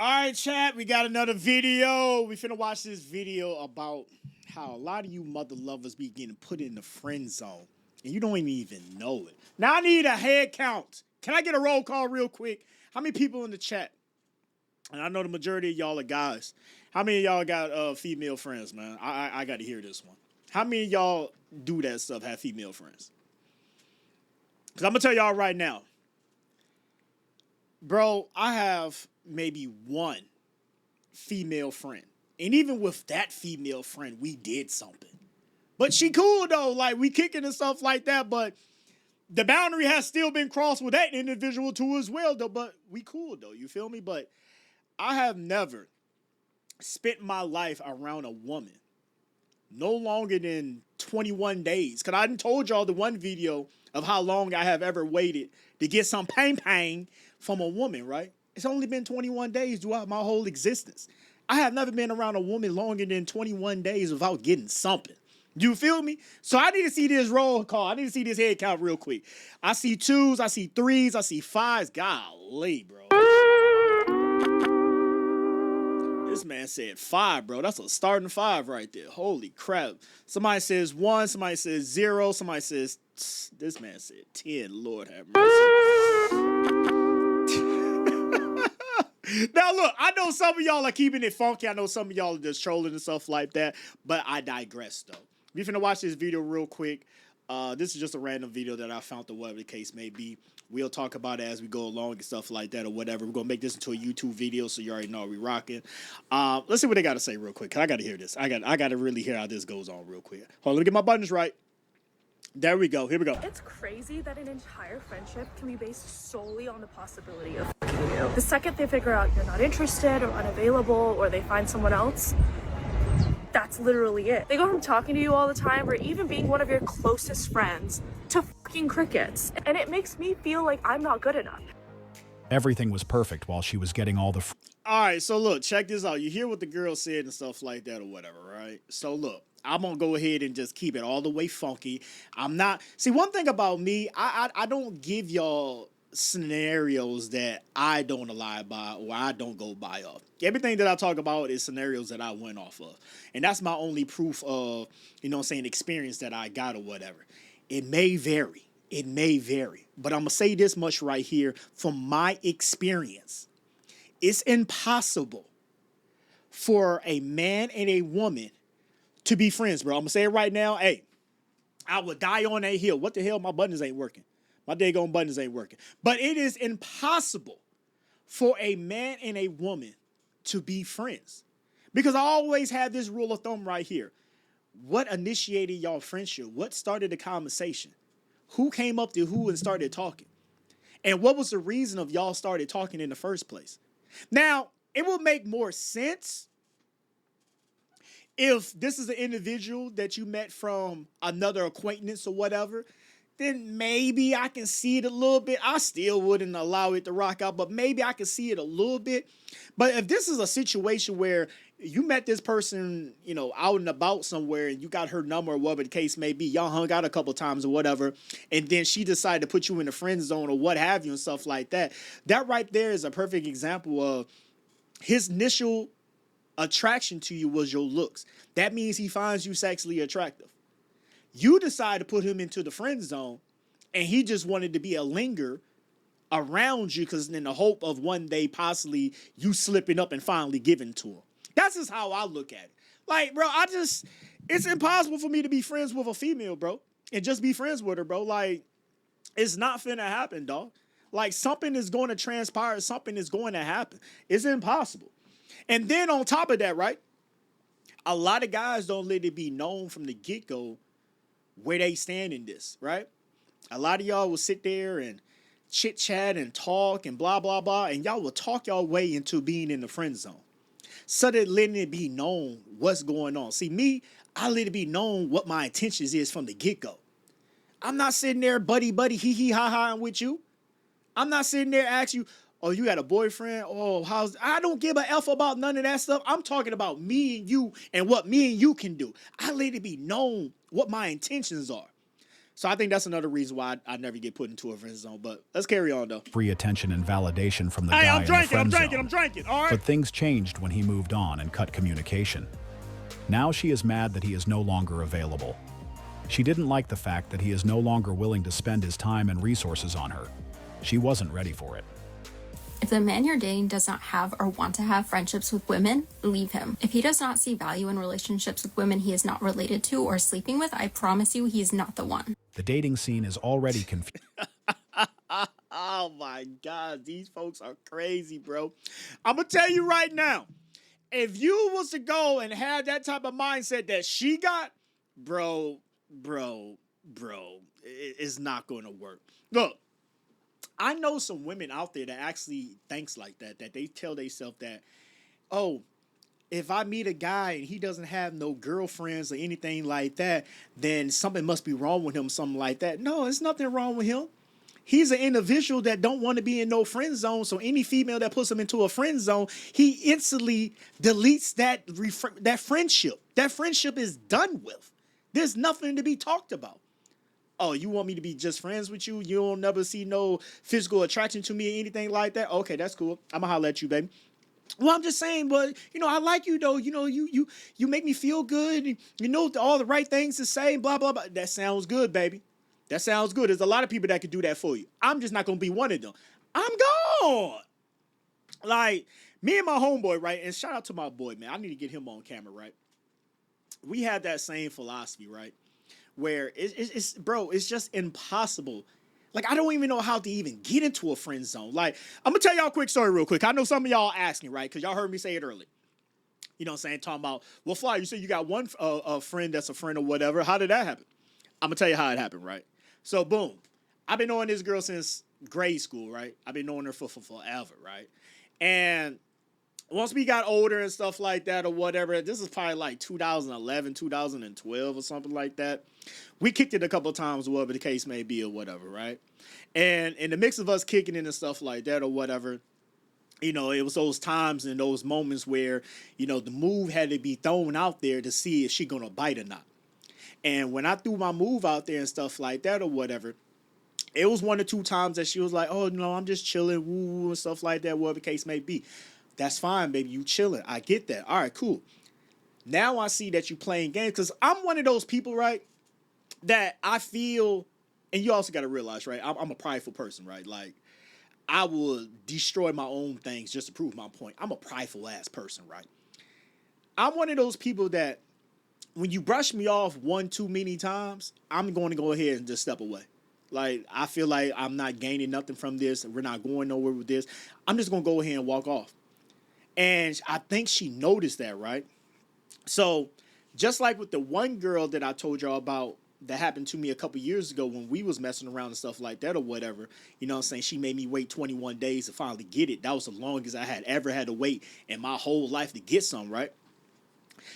All right, chat, we got another video. We finna watch this video about how a lot of you mother lovers be getting put in the friend zone and you don't even know it. Now I need a head count. Can I get a roll call real quick? How many people in the chat? And I know the majority of y'all are guys. How many of y'all got female friends, man? I got to hear this one. How many of y'all do that stuff, have female friends? Because I'm going to tell y'all right now. Bro, I have maybe one female friend. And even with that female friend, we did something. But she cool, though. Like, we kicking and stuff like that. But the boundary has still been crossed with that individual, too, as well, though. But we cool, though. You feel me? But I have never spent my life around a woman no longer than 21 days. Because I done told y'all the one video of how long I have ever waited to get some pain from a woman, right? It's only been 21 days throughout my whole existence. I have never been around a woman longer than 21 days without getting something. You feel me? So I need to see this roll call. I need to see this head count real quick. I see twos, I see threes, I see fives. Golly, bro. This man said 5, bro. That's a starting 5 right there. Holy crap. Somebody says 1, somebody says 0, somebody says... This man said 10. Lord have mercy. Now, look, I know some of y'all are keeping it funky. I know some of y'all are just trolling and stuff like that. But I digress, though. We finna watch this video real quick. This is just a random video that I found, or whatever the case may be. We'll talk about it as we go along and stuff like that or whatever. We're going to make this into a YouTube video, so you already know we rocking. Let's see what they got to say real quick. I got to hear this. I got to really hear how this goes on real quick. Hold on, let me get my buttons right. There we go. Here we go. It's crazy that an entire friendship can be based solely on the possibility of fucking you. The second they figure out you're not interested or unavailable or they find someone else, that's literally it. They go from talking to you all the time or even being one of your closest friends to fucking crickets. And it makes me feel like I'm not good enough. Everything was perfect while she was getting all the... All right, so look, check this out. You hear what the girl said and stuff like that or whatever, right? So look, I'm going to go ahead and just keep it all the way funky. I'm not... See, one thing about me, I don't give y'all scenarios that I don't abide by or I don't go by of. Everything that I talk about is scenarios that I went off of. And that's my only proof of, you know what I'm saying, experience that I got or whatever. It may vary. It may vary. But I'm going to say this much right here from my experience. It's impossible for a man and a woman to be friends, bro. I'm going to say it right now. Hey, I would die on that hill. What the hell? My buttons ain't working. My daggone buttons ain't working. But it is impossible for a man and a woman to be friends. Because I always have this rule of thumb right here. What initiated y'all friendship? What started the conversation? Who came up to who and started talking? And what was the reason of y'all started talking in the first place? Now, it will make more sense if this is an individual that you met from another acquaintance or whatever. Then maybe I can see it a little bit. I still wouldn't allow it to rock out, but maybe I can see it a little bit. But if this is a situation where you met this person, you know, out and about somewhere and you got her number or whatever the case may be, y'all hung out a couple times or whatever, and then she decided to put you in the friend zone or what have you and stuff like that, that right there is a perfect example of his initial attraction to you was your looks. That means he finds you sexually attractive. You decide to put him into the friend zone, and he just wanted to be a linger around you because in the hope of one day possibly you slipping up and finally giving to him. That's just how I look at it. Like, bro, it's impossible for me to be friends with a female, bro, and just be friends with her, bro. Like, it's not finna happen, dog. Like, something is going to transpire. Something is going to happen. It's impossible. And then on top of that, right, a lot of guys don't let it be known from the get-go where they stand in this, right? A lot of y'all will sit there and chit-chat and talk and blah, blah, blah, and y'all will talk y'all way into being in the friend zone. So that letting it be known what's going on. See, me, I let it be known what my intentions is from the get-go. I'm not sitting there buddy, hee, ha, with you. I'm not sitting there asking you, oh, you got a boyfriend? Oh, I don't give a F about none of that stuff. I'm talking about me and you and what me and you can do. I let it be known what my intentions are. So I think that's another reason why I never get put into a friend zone. But let's carry on, though. free attention and validation from the Hey, guy I'm in the drinking, friend I'm drinking, zone. I'm drinking, all right? But things changed when he moved on and cut communication. Now she is mad that he is no longer available. She didn't like the fact that he is no longer willing to spend his time and resources on her. She wasn't ready for it. If the man you're dating does not have or want to have friendships with women, leave him. If he does not see value in relationships with women he is not related to or sleeping with, I promise you he is not the one. The dating scene is already confused. Oh my God, these folks are crazy, bro. I'm gonna tell you right now, if you was to go and have that type of mindset that she got, bro, it's not gonna work. Look, I know some women out there that actually thinks like that they tell themselves that, oh, if I meet a guy and he doesn't have no girlfriends or anything like that, then something must be wrong with him, something like that. No, there's nothing wrong with him. He's an individual that don't want to be in no friend zone. So any female that puts him into a friend zone, he instantly deletes that friendship. That friendship is done with. There's nothing to be talked about. Oh, you want me to be just friends with you? You don't never see no physical attraction to me or anything like that? Okay, that's cool. I'm gonna holler at you, baby. Well, I'm just saying, but I like you though. You make me feel good. You know all the right things to say. Blah blah blah. That sounds good, baby. That sounds good. There's a lot of people that could do that for you. I'm just not gonna be one of them. I'm gone. Like me and my homeboy, right? And shout out to my boy, man. I need to get him on camera, right? We have that same philosophy, right? Where it's just impossible. Like, I don't even know how to even get into a friend zone. Like, I'm going to tell y'all a quick story real quick. I know some of y'all asking, right? Because y'all heard me say it earlier. You know what I'm saying? Talking about, well, Fly, you said you got one a friend that's a friend or whatever. How did that happen? I'm going to tell you how it happened, right? So, boom. I've been knowing this girl since grade school, right? I've been knowing her for forever, right? And once we got older and stuff like that or whatever, this is probably like 2011, 2012 or something like that. We kicked it a couple of times, whatever the case may be or whatever, right? And in the mix of us kicking it and stuff like that or whatever, it was those times and those moments where, the move had to be thrown out there to see if she gonna bite or not. And when I threw my move out there and stuff like that or whatever, it was 1 or 2 times that she was like, oh, no, I'm just chilling, woo, and stuff like that, whatever the case may be. That's fine, baby. You chilling. I get that. All right, cool. Now I see that you playing games because I'm one of those people, right, that I feel, and you also got to realize, right, I'm a prideful person, right? Like, I will destroy my own things just to prove my point. I'm a prideful ass person, right? I'm one of those people that when you brush me off 1 too many times, I'm going to go ahead and just step away. Like, I feel like I'm not gaining nothing from this. We're not going nowhere with this. I'm just going to go ahead and walk off. And I think she noticed that, right? So just like with the one girl that I told y'all about that happened to me a couple years ago when we was messing around and stuff like that or whatever, you know what I'm saying? She made me wait 21 days to finally get it. That was the longest I had ever had to wait in my whole life to get some, right?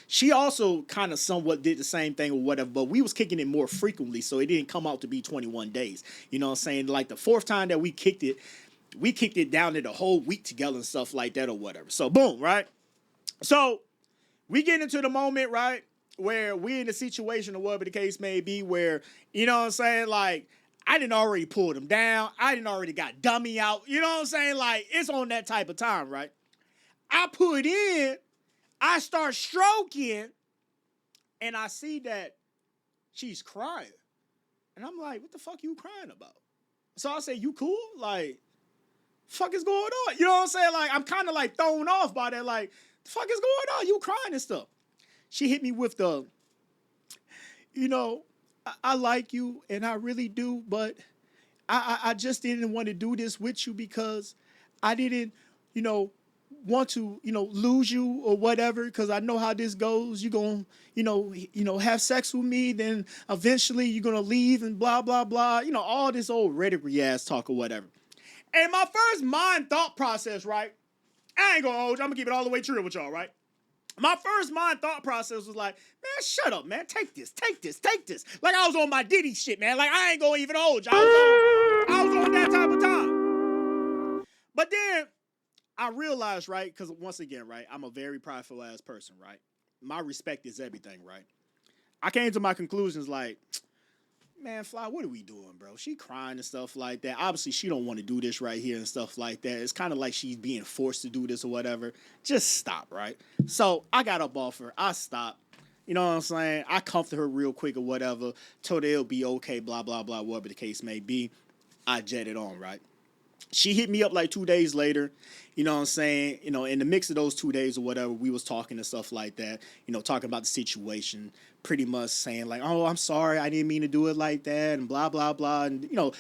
She also kind of somewhat did the same thing or whatever, but we was kicking it more frequently, so it didn't come out to be 21 days. You know what I'm saying? Like the 4th time that we kicked it down to the whole week together and stuff like that or whatever. So boom, right? So we get into the moment, right, where we in a situation or whatever the case may be where, you know what I'm saying, like, I didn't already pull them down. I didn't already got dummy out. You know what I'm saying? Like, it's on that type of time, right? I put in, I start stroking, and I see that she's crying. And I'm like, what the fuck you crying about? So I say, you cool? Like, fuck is going on? You know what I'm saying? Like, I'm kind of like thrown off by that. Like, the fuck is going on? You crying and stuff. She hit me with the, I like you and I really do, but I just didn't want to do this with you because I didn't, want to, lose you or whatever, because I know how this goes. You're going to, have sex with me, then eventually you're going to leave and blah, blah, blah. All this old rhetoric ass talk or whatever. And my first mind thought process, right? I ain't gonna hold you. I'm gonna keep it all the way true with y'all, right? My first mind thought process was like, man, shut up, man. Take this. Like I was on my Diddy shit, man. Like I ain't gonna even hold you. I was on that type of time. But then I realized, right, because once again, right, I'm a very prideful ass person, right? My respect is everything, right? I came to my conclusions like, man, Fly, what are we doing, bro? She crying and stuff like that. Obviously, she don't want to do this right here and stuff like that. It's kind of like she's being forced to do this or whatever. Just stop, right? So I got up off her. I stopped. You know what I'm saying? I comforted her real quick or whatever. Told her it'll be okay, blah, blah, blah, whatever the case may be. I jetted on, right? She hit me up like 2 days later, you know what I'm saying? You know, in the mix of those 2 days or whatever, we was talking and stuff like that, you know, talking about the situation, pretty much saying like, oh, I'm sorry, I didn't mean to do it like that, and blah, blah, blah. And, you know,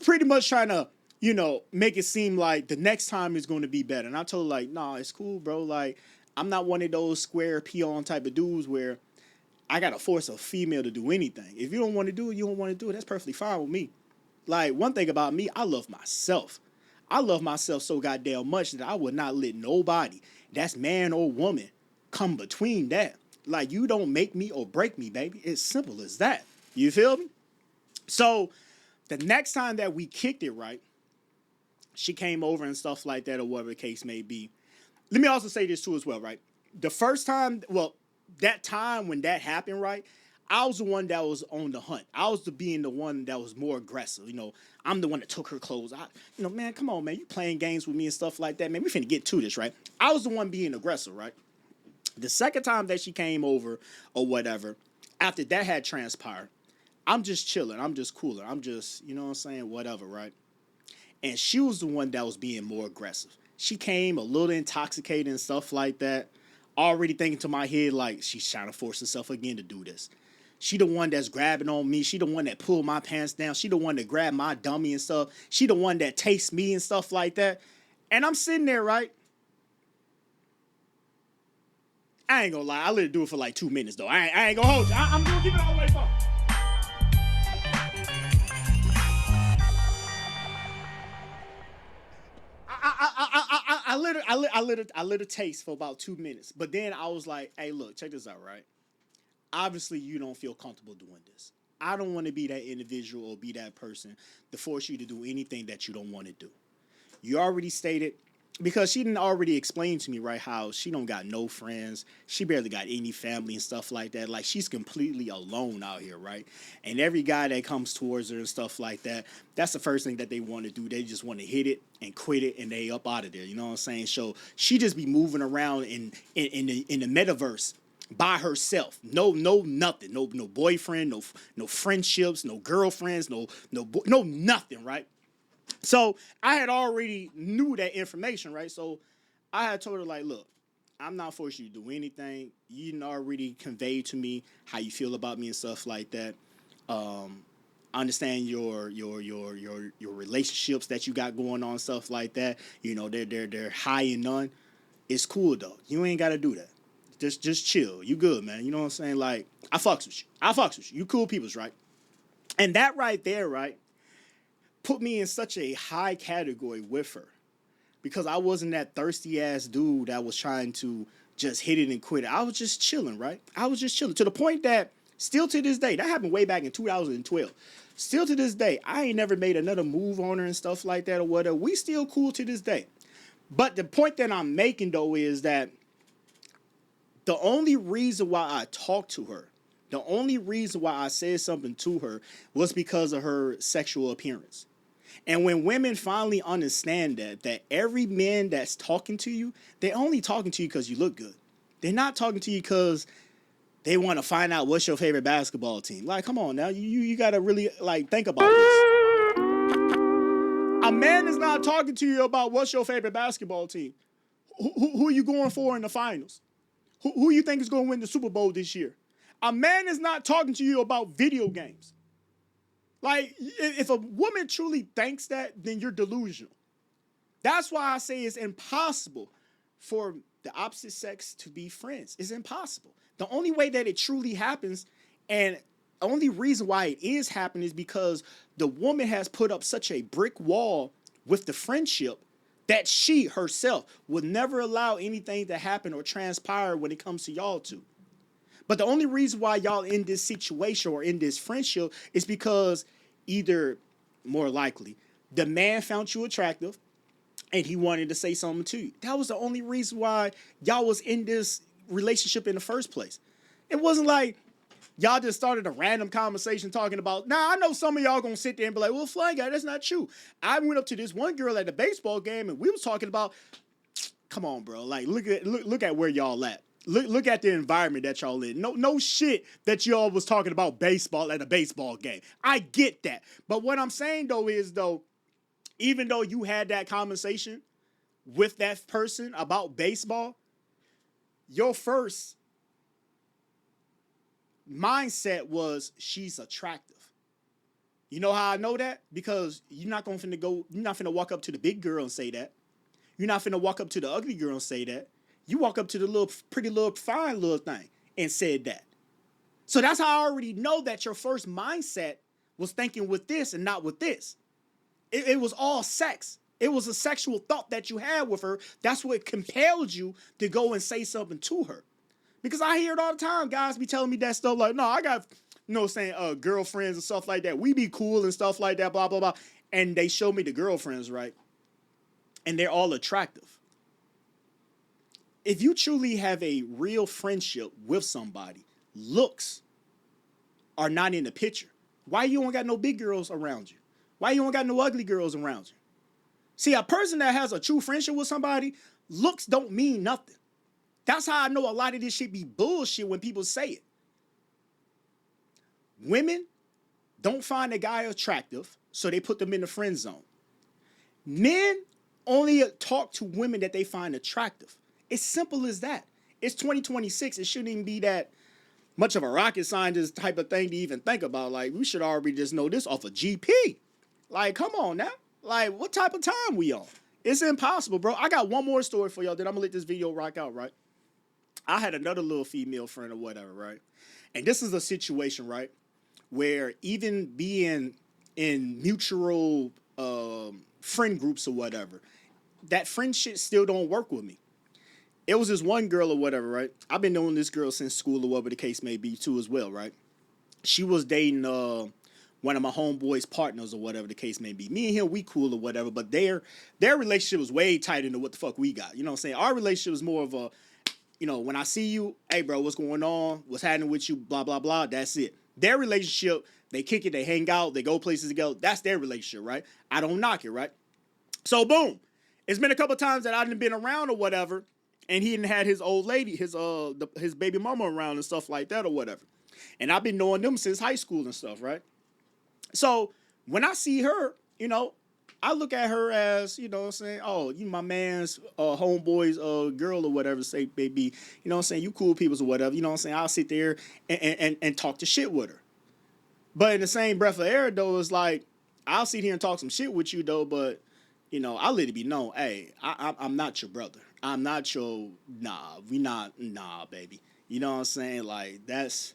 pretty much trying to, you know, make it seem like the next time is going to be better. And I told her like, nah, it's cool, bro. Like, I'm not one of those square peon type of dudes where I got to force a female to do anything. If you don't want to do it, you don't want to do it. That's perfectly fine with me. Like, one thing about me, I love myself. I love myself so goddamn much that I would not let nobody, that's man or woman, come between that. Like, you don't make me or break me, baby. It's simple as that. You feel me? So, the next time that we kicked it, right, she came over and stuff like that or whatever the case may be. Let me also say this too as well, right? The first time, well, that time when that happened, right, I was the one that was on the hunt. I was being the one that was more aggressive. You know, I'm the one that took her clothes. Man, come on, man. You playing games with me and stuff like that. Man, we finna get to this, right? I was the one being aggressive, right? The second time that she came over or whatever, after that had transpired, I'm just chilling. I'm just cooler. I'm just, you know what I'm saying? Whatever, right? And she was the one that was being more aggressive. She came a little intoxicated and stuff like that. Already thinking to my head, like, she's trying to force herself again to do this. She the one that's grabbing on me. She the one that pulled my pants down. She the one that grabbed my dummy and stuff. She the one that tastes me and stuff like that. And I'm sitting there, right? I ain't gonna lie. I let her do it for like 2 minutes, though. I ain't gonna hold you. I'm gonna keep it all the way up. I let her taste for about 2 minutes. But then I was like, hey, look, check this out, right? Obviously, you don't feel comfortable doing this. I don't want to be that individual or be that person to force you to do anything that you don't want to do. You already stated, because she didn't already explain to me, right, how she don't got no friends. She barely got any family and stuff like that. Like, she's completely alone out here, right? And every guy that comes towards her and stuff like that, that's the first thing that they want to do. They just want to hit it and quit it, and they up out of there. You know what I'm saying? So she just be moving around in the metaverse by herself. No nothing. No boyfriend, no friendships, no girlfriends, no nothing, right? So I had already knew that information, right? So I had told her, like, look, I'm not forcing you to do anything. You didn't already convey to me how you feel about me and stuff like that. I understand your relationships that you got going on, stuff like that. You know, they're high and none. It's cool though. You ain't gotta do that. Just chill. You good, man. You know what I'm saying? Like, I fucks with you. You cool peoples, right? And that right there, right, put me in such a high category with her. Because I wasn't that thirsty ass dude that was trying to just hit it and quit it. I was just chilling, right? I was just chilling. To the point that still to this day, that happened way back in 2012. Still to this day, I ain't never made another move on her and stuff like that or whatever. We still cool to this day. But the point that I'm making though is that the only reason why I talked to her, the only reason why I said something to her was because of her sexual appearance. And when women finally understand that every man that's talking to you, they're only talking to you because you look good. They're not talking to you because they want to find out what's your favorite basketball team. Like, come on now, you got to really, like, think about this. A man is not talking to you about what's your favorite basketball team. Who are you going for in the finals? Who you think is going to win the Super Bowl this year? A man is not talking to you about video games. Like, if a woman truly thinks that, then you're delusional. That's why I say it's impossible for the opposite sex to be friends. It's impossible. The only way that it truly happens, and the only reason why it is happening, is because the woman has put up such a brick wall with the friendship that she herself would never allow anything to happen or transpire when it comes to y'all two. But the only reason why y'all in this situation or in this friendship is because either, more likely, the man found you attractive and he wanted to say something to you. That was the only reason why y'all was in this relationship in the first place. It wasn't like Y'all just started a random conversation talking about, now I know some of y'all gonna sit there and be like, well, Fly Guy, that's not true. I went up to this one girl at the baseball game and we was talking about, come on, bro. Like, look at where y'all at. Look at the environment that y'all in. No shit that y'all was talking about baseball at a baseball game. I get that. But what I'm saying though is even though you had that conversation with that person about baseball, your first mindset was she's attractive. You know how I know that? Because you're not finna walk up to the big girl and say that. You're not finna walk up to the ugly girl and say that. You walk up to the little pretty little fine little thing and said that. So that's how I already know that your first mindset was thinking with this and not with this. It was all sex. It was a sexual thought that you had with her. That's what compelled you to go and say something to her. Because I hear it all the time. Guys be telling me that stuff like, no, I got, girlfriends and stuff like that. We be cool and stuff like that, blah, blah, blah. And they show me the girlfriends, right? And they're all attractive. If you truly have a real friendship with somebody, looks are not in the picture. Why you don't got no big girls around you? Why you don't got no ugly girls around you? See, a person that has a true friendship with somebody, looks don't mean nothing. That's how I know a lot of this shit be bullshit when people say it. Women don't find a guy attractive, so they put them in the friend zone. Men only talk to women that they find attractive. It's simple as that. It's 2026. It shouldn't even be that much of a rocket scientist type of thing to even think about. Like, we should already just know this off of GP. Like, come on now. Like, what type of time we on? It's impossible, bro. I got one more story for y'all, then I'm gonna let this video rock out, right? I had another little female friend or whatever, right? And this is a situation, right, where even being in mutual friend groups or whatever, that friendship still don't work with me. It was this one girl or whatever, right? I've been knowing this girl since school or whatever the case may be too as well, right? She was dating one of my homeboys' partners or whatever the case may be. Me and him, we cool or whatever, but their relationship was way tighter than what the fuck we got. You know what I'm saying? Our relationship was more of a, when I see you, hey, bro, what's going on? What's happening with you? Blah, blah, blah. That's it. Their relationship, they kick it, they hang out, they go places together. That's their relationship, right? I don't knock it, right? So, boom. It's been a couple times that I didn't been around or whatever, and he didn't had his old lady, his baby mama around and stuff like that or whatever. And I've been knowing them since high school and stuff, right? So, when I see her, I look at her as, what I'm saying, oh, you my man's homeboy's girl or whatever, say, baby, what I'm saying, you cool peoples or whatever, what I'm saying, I'll sit there and talk to shit with her. But in the same breath of air, though, it's like, I'll sit here and talk some shit with you, though, but, I'll let it be known, hey, I'm not your brother. I'm not your, baby. You know what I'm saying? Like, that's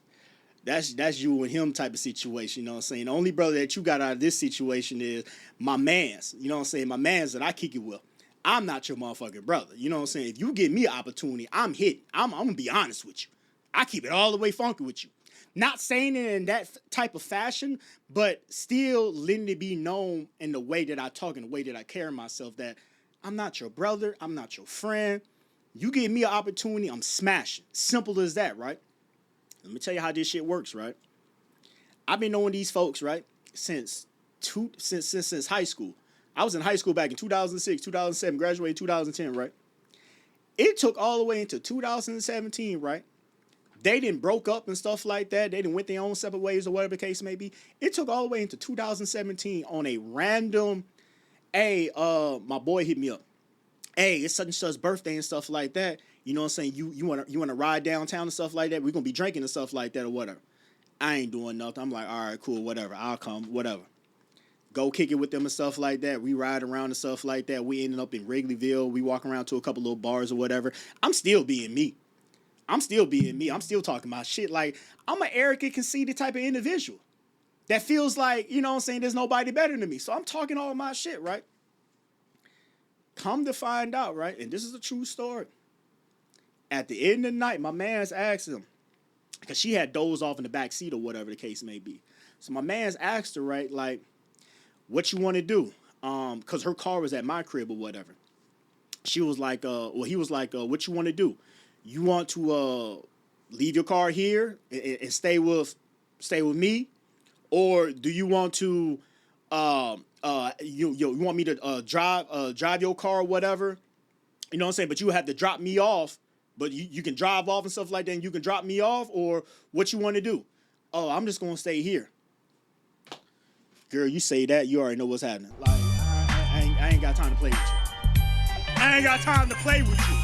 you and him type of situation, you know what I'm saying? The only brother that you got out of this situation is my mans, you know what I'm saying? My mans that I kick it with. I'm not your motherfucking brother, you know what I'm saying? If you give me an opportunity, I'm hitting. I'm going to be honest with you. I keep it all the way funky with you. Not saying it in that type of fashion, but still letting it be known in the way that I talk and the way that I carry myself that I'm not your brother, I'm not your friend. You give me an opportunity, I'm smashing. Simple as that, right? Let me tell you how this shit works, right? I've been knowing these folks, right, since high school. I was in high school back in 2006, 2007, graduated 2010, right? It took all the way into 2017, right? They didn't broke up and stuff like that. They didn't went their own separate ways or whatever the case may be. It took all the way into 2017 on a random, hey, my boy hit me up. Hey, it's such and such birthday and stuff like that. You know what I'm saying? You want to ride downtown and stuff like that? We're going to be drinking and stuff like that or whatever. I ain't doing nothing. I'm like, all right, cool, whatever. I'll come, whatever. Go kick it with them and stuff like that. We ride around and stuff like that. We ended up in Wrigleyville. We walk around to a couple little bars or whatever. I'm still being me. I'm still talking about shit. Like, I'm an arrogant, conceited type of individual that feels like, you know what I'm saying, there's nobody better than me. So I'm talking all my shit, right? Come to find out, right? And this is a true story. At the end of the night, my man's asked him, because she had dozed off in the back seat or whatever the case may be. So my man's asked her, right, like, what you want to do? Because her car was at my crib or whatever. She was like, he was like, what you want to do? You want to leave your car here and stay with me, or do you want to you want me to drive your car or whatever? You know what I'm saying? But you have to drop me off. But you can drive off and stuff like that, and you can drop me off, or what you want to do? Oh, I'm just gonna stay here. Girl, you say that, you already know what's happening. Like, I ain't got time to play with you. I ain't got time to play with you.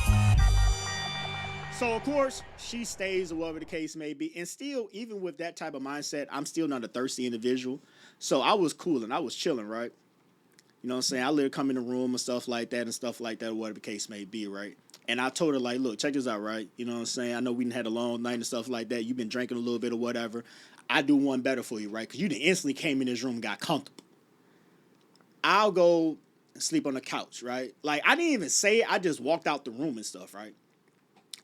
So, of course, she stays or whatever the case may be. And still, even with that type of mindset, I'm still not a thirsty individual. So I was cool and I was chilling, right? You know what I'm saying? I let her come in the room and stuff like that, or whatever the case may be, right? And I told her, like, look, check this out, right? You know what I'm saying? I know we done had a long night and stuff like that. You've been drinking a little bit or whatever. I do one better for you, right? Because you done instantly came in this room and got comfortable. I'll go and sleep on the couch, right? Like, I didn't even say it. I just walked out the room and stuff, right?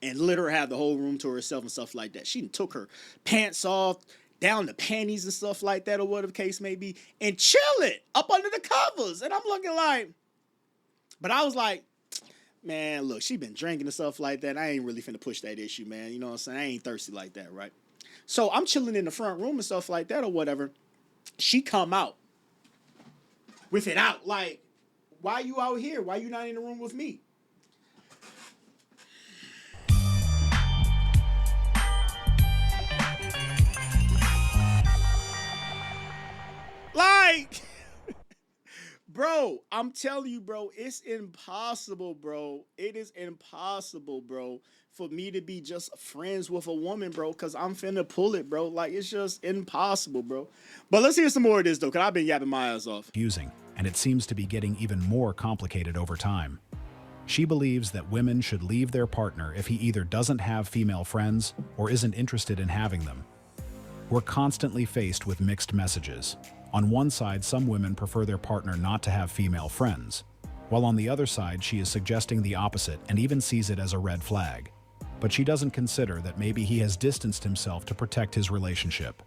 And let her have the whole room to herself and stuff like that. She done took her pants off, down the panties and stuff like that, or whatever the case may be, and chilling up under the covers. And I'm looking like, but I was like, man, look, she been drinking and stuff like that. I ain't really finna push that issue, man. You know what I'm saying? I ain't thirsty like that, right? So I'm chilling in the front room and stuff like that or whatever. She come out with it out. Like, why you out here? Why you not in the room with me? Like, bro, I'm telling you, bro, it's impossible, bro. It is impossible, bro, for me to be just friends with a woman, bro, because I'm finna pull it, bro. Like, it's just impossible, bro. But let's hear some more of this, though, because I've been yapping my ass off. Confusing, and it seems to be getting even more complicated over time. She believes that women should leave their partner if he either doesn't have female friends or isn't interested in having them. We're constantly faced with mixed messages. On one side, some women prefer their partner not to have female friends, while on the other side, she is suggesting the opposite and even sees it as a red flag. But she doesn't consider that maybe he has distanced himself to protect his relationship.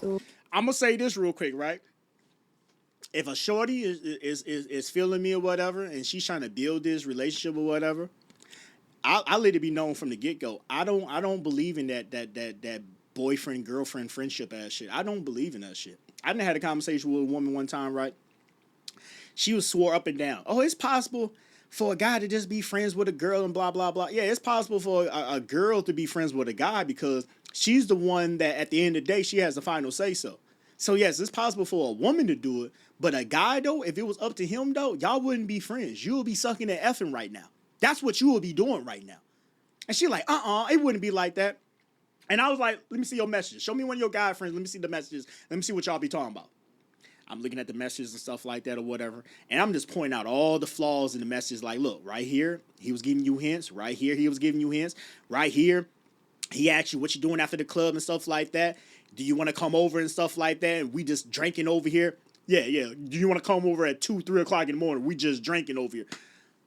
I'm gonna say this real quick, right? If a shorty is feeling me or whatever, and she's trying to build this relationship or whatever, I'll let it be known from the get-go. I don't believe in that boyfriend girlfriend friendship ass shit. I don't believe in that shit. I done had a conversation with a woman one time, right? She was swore up and down. Oh, it's possible for a guy to just be friends with a girl and blah blah blah. Yeah, it's possible for a girl to be friends with a guy because she's the one that at the end of the day she has the final say so. So yes, it's possible for a woman to do it, but a guy though, if it was up to him though, y'all wouldn't be friends. You would be sucking and effing right now. That's what you would be doing right now. And she like, it wouldn't be like that. And I was like, let me see your messages. Show me one of your guy friends. Let me see the messages. Let me see what y'all be talking about. I'm looking at the messages and stuff like that or whatever. And I'm just pointing out all the flaws in the messages. Like, look, right here, he was giving you hints. Right here, he was giving you hints. Right here, he asked you what you doing after the club and stuff like that. Do you want to come over and stuff like that? And we just drinking over here. Yeah. Do you want to come over at 2, 3 o'clock in the morning? We just drinking over here.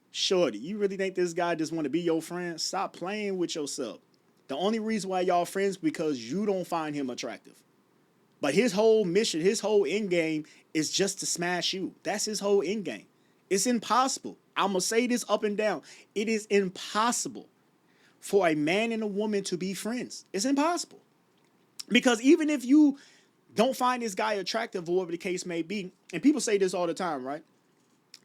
Shorty, you really think this guy just want to be your friend? Stop playing with yourself. The only reason why y'all friends because you don't find him attractive. But his whole mission, his whole end game is just to smash you. That's his whole end game. It's impossible. I'm going to say this up and down. It is impossible for a man and a woman to be friends. It's impossible. Because even if you don't find this guy attractive or whatever the case may be, and people say this all the time, right?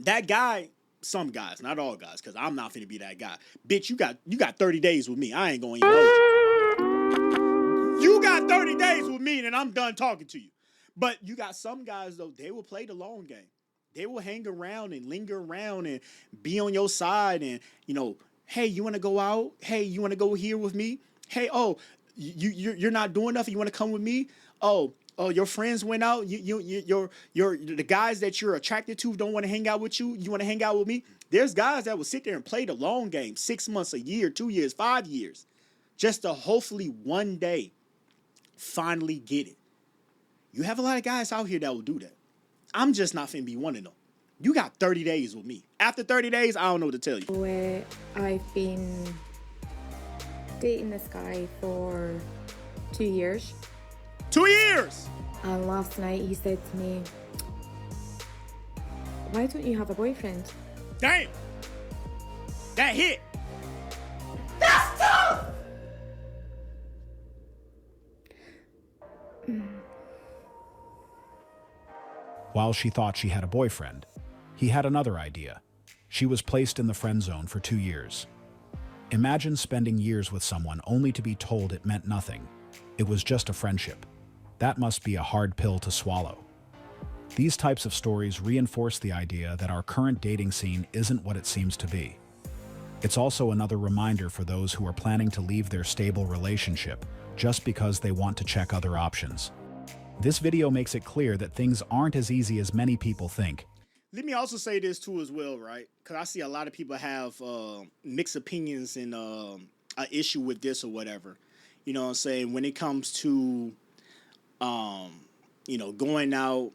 That guy, some guys, not all guys, because I'm not finna be that guy. Bitch, you got 30 days with me. I ain't gonna even hold you. You got 30 days with me and I'm done talking to you. But you got some guys, though, they will play the long game. They will hang around and linger around and be on your side and, you know, hey, you want to go out? Hey, you want to go here with me? Hey, oh, you're not doing nothing. You want to come with me? Oh, your friends went out. The guys that you're attracted to don't want to hang out with you. You want to hang out with me? There's guys that will sit there and play the long game, 6 months, a year, 2 years, 5 years, just to hopefully one day finally get it. You have a lot of guys out here that will do that. I'm just not finna be one of them. You got 30 days with me. After 30 days, I don't know what to tell you. I've been dating this guy for 2 years. 2 years! And last night he said to me, why don't you have a boyfriend? Damn! That hit! That's While she thought she had a boyfriend, he had another idea. She was placed in the friend zone for 2 years. Imagine spending years with someone only to be told it meant nothing. It was just a friendship. That must be a hard pill to swallow. These types of stories reinforce the idea that our current dating scene isn't what it seems to be. It's also another reminder for those who are planning to leave their stable relationship just because they want to check other options. This video makes it clear that things aren't as easy as many people think. Let me also say this too as well, right? Because I see a lot of people have mixed opinions and an issue with this or whatever. You know what I'm saying? When it comes to, going out,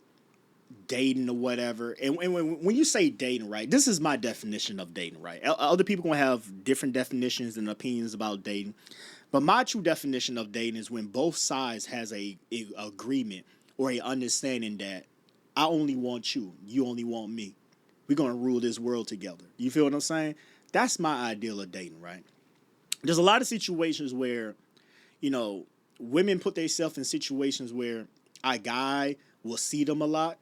dating or whatever. And when you say dating, right, this is my definition of dating, right? Other people going to have different definitions and opinions about dating. But my true definition of dating is when both sides has a agreement or a understanding that I only want you, you only want me. We're going to rule this world together. You feel what I'm saying? That's my ideal of dating, right? There's a lot of situations where, women put themselves in situations where a guy will see them a lot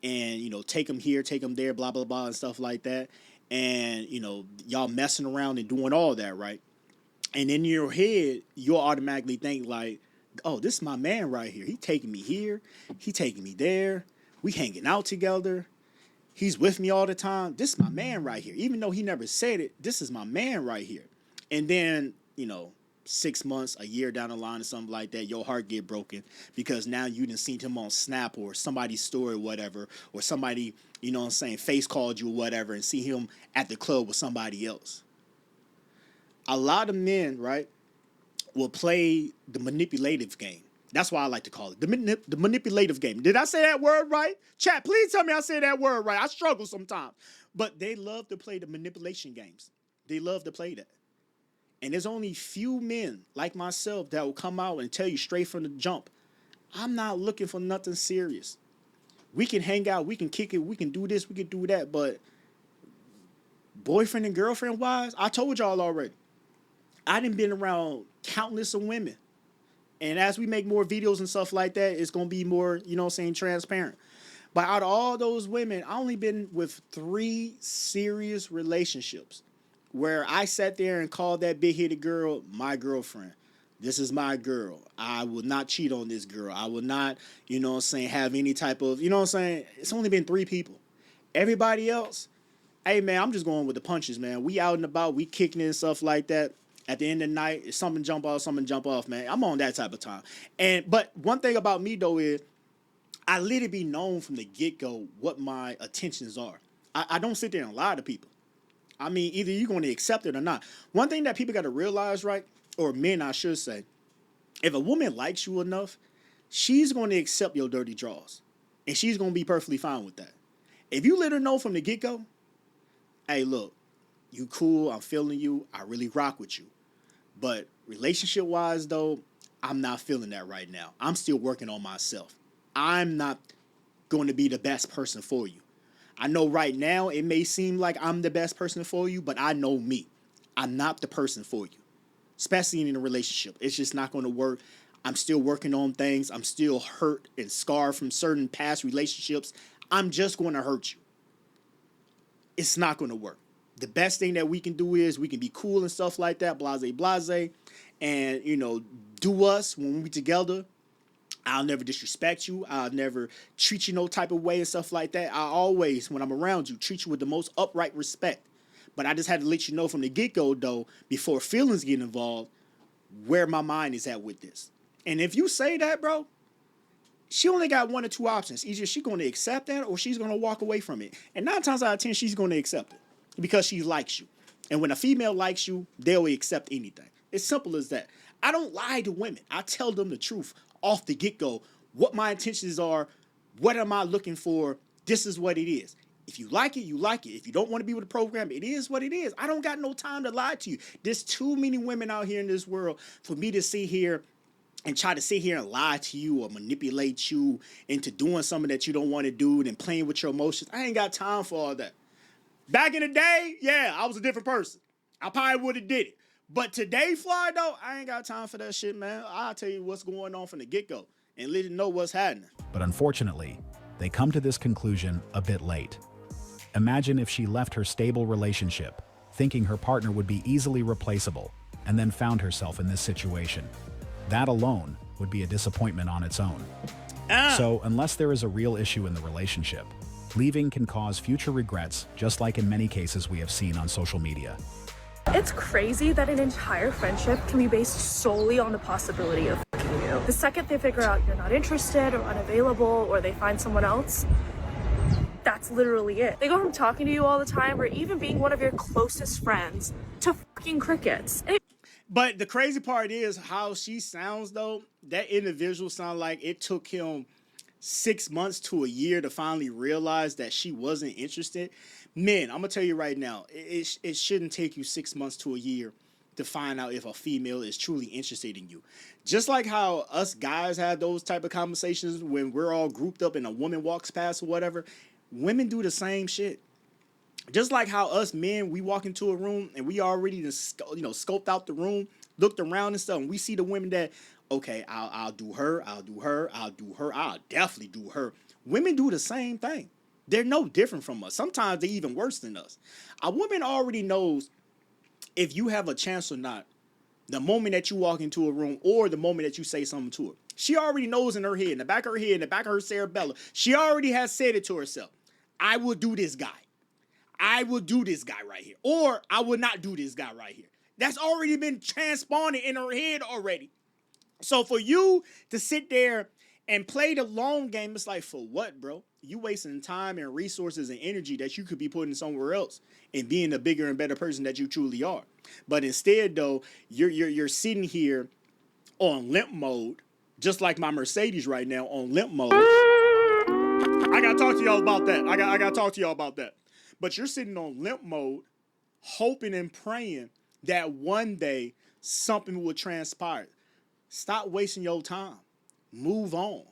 and, take them here, take them there, blah, blah, blah, and stuff like that. And, y'all messing around and doing all that, right? And in your head, you'll automatically think like, oh, this is my man right here. He taking me here. He taking me there. We hanging out together. He's with me all the time. This is my man right here. Even though he never said it, this is my man right here. And then, 6 months, a year down the line or something like that, your heart get broken because now you done seen him on Snap or somebody's story or whatever, or somebody, face called you or whatever and see him at the club with somebody else. A lot of men, right, will play the manipulative game. That's why I like to call it the manipulative game. Did I say that word right? Chat, please tell me I said that word right. I struggle sometimes. But they love to play the manipulation games. They love to play that. And there's only few men like myself that will come out and tell you straight from the jump, I'm not looking for nothing serious. We can hang out, we can kick it, we can do this, we can do that, but boyfriend and girlfriend wise, I told y'all already. I done been around countless of women. And as we make more videos and stuff like that, it's going to be more, transparent. But out of all those women, I only been with 3 serious relationships where I sat there and called that big-headed girl my girlfriend. This is my girl. I will not cheat on this girl. I will not, have any type of, It's only been 3 people. Everybody else, hey, man, I'm just going with the punches, man. We out and about, we kicking it and stuff like that. At the end of the night, if something jump off, man. I'm on that type of time. But one thing about me, though, is I let it be known from the get-go what my intentions are. I don't sit there and lie to people. I mean, either you're going to accept it or not. One thing that people got to realize, right, or men, I should say, if a woman likes you enough, she's going to accept your dirty draws. And she's going to be perfectly fine with that. If you let her know from the get-go, hey, look, you cool, I'm feeling you, I really rock with you. But relationship-wise, though, I'm not feeling that right now. I'm still working on myself. I'm not going to be the best person for you. I know right now it may seem like I'm the best person for you, but I know me. I'm not the person for you, especially in a relationship. It's just not going to work. I'm still working on things. I'm still hurt and scarred from certain past relationships. I'm just going to hurt you. It's not going to work. The best thing that we can do is we can be cool and stuff like that, blase, and, do us when we together. I'll never disrespect you. I'll never treat you no type of way and stuff like that. I always, when I'm around you, treat you with the most upright respect. But I just had to let you know from the get-go, though, before feelings get involved, where my mind is at with this. And if you say that, bro, she only got 1 or 2 options. Either she's going to accept that or she's going to walk away from it. And 9 times out of 10, she's going to accept it because she likes you. And when a female likes you, they'll accept anything. It's simple as that. I don't lie to women. I tell them the truth off the get-go, what my intentions are, what am I looking for, this is what it is. If you like it, you like it. If you don't want to be with the program, it is what it is. I don't got no time to lie to you. There's too many women out here in this world for me to sit here and try to sit here and lie to you or manipulate you into doing something that you don't want to do and playing with your emotions. I ain't got time for all that. Back in the day, yeah, I was a different person. I probably would have did it. But today, Fly, though, I ain't got time for that shit, man. I'll tell you what's going on from the get-go and let you know what's happening. But unfortunately, they come to this conclusion a bit late. Imagine if she left her stable relationship, thinking her partner would be easily replaceable, and then found herself in this situation. That alone would be a disappointment on its own. So, unless there is a real issue in the relationship, leaving can cause future regrets, just like in many cases we have seen on social media. It's crazy that an entire friendship can be based solely on the possibility of fucking you. The second they figure out you're not interested or unavailable or they find someone else, that's literally it. They go from talking to you all the time or even being one of your closest friends to fucking crickets. But the crazy part is how she sounds, though. That individual sound like it took him 6 months to a year to finally realize that she wasn't interested. Men, I'm gonna tell you right now, it shouldn't take you 6 months to a year to find out if a female is truly interested in you. Just like how us guys have those type of conversations when we're all grouped up and a woman walks past or whatever, women do the same shit. Just like how us men, we walk into a room and we already scoped out the room, looked around and stuff, and we see the women that, okay, I'll do her, I'll definitely do her. Women do the same thing. They're no different from us. Sometimes they're even worse than us. A woman already knows if you have a chance or not the moment that you walk into a room or the moment that you say something to her. She already knows in her head, in the back of her head, in the back of her cerebellum. She already has said it to herself. I will do this guy. I will do this guy right here. Or I will not do this guy right here. That's already been transponded in her head already. So for you to sit there and play the long game, it's like, for what, bro? You wasting time and resources and energy that you could be putting somewhere else and being a bigger and better person that you truly are. But instead, though, you're sitting here on limp mode, just like my Mercedes right now on limp mode. I gotta talk to y'all about that. I gotta talk to y'all about that. But you're sitting on limp mode, hoping and praying that one day something will transpire. Stop wasting your time. Move on.